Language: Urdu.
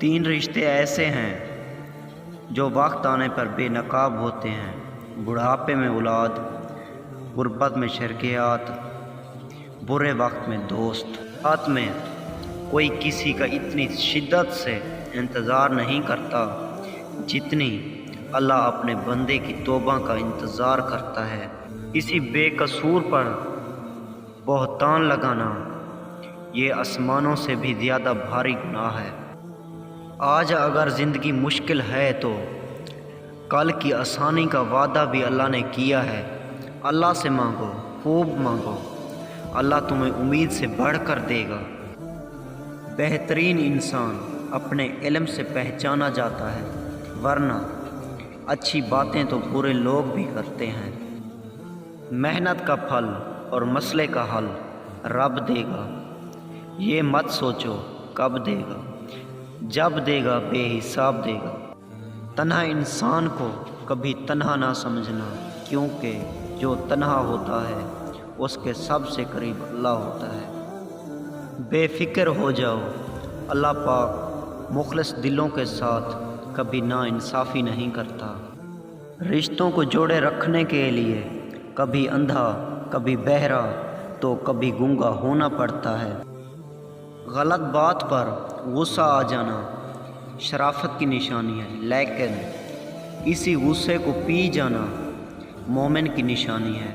تین رشتے ایسے ہیں جو وقت آنے پر بے نقاب ہوتے ہیں: بڑھاپے میں اولاد، غربت میں شرکیات، برے وقت میں دوست۔ رات میں کوئی کسی کا اتنی شدت سے انتظار نہیں کرتا جتنی اللہ اپنے بندے کی توبہ کا انتظار کرتا ہے۔ کسی بے قصور پر بہتان لگانا یہ آسمانوں سے بھی زیادہ بھاری گناہ ہے۔ آج اگر زندگی مشکل ہے تو کل کی آسانی کا وعدہ بھی اللہ نے کیا ہے۔ اللہ سے مانگو، خوب مانگو، اللہ تمہیں امید سے بڑھ کر دے گا۔ بہترین انسان اپنے علم سے پہچانا جاتا ہے، ورنہ اچھی باتیں تو برے لوگ بھی کرتے ہیں۔ محنت کا پھل اور مسئلے کا حل رب دے گا، یہ مت سوچو کب دے گا، جب دے گا بے حساب دے گا۔ تنہا انسان کو کبھی تنہا نہ سمجھنا، کیونکہ جو تنہا ہوتا ہے اس کے سب سے قریب اللہ ہوتا ہے۔ بے فکر ہو جاؤ، اللہ پاک مخلص دلوں کے ساتھ کبھی ناانصافی نہیں کرتا۔ رشتوں کو جوڑے رکھنے کے لیے کبھی اندھا، کبھی بہرا تو کبھی گونگا ہونا پڑتا ہے۔ غلط بات پر غصہ آ جانا شرافت کی نشانی ہے، لیکن اسی غصے کو پی جانا مومن کی نشانی ہے۔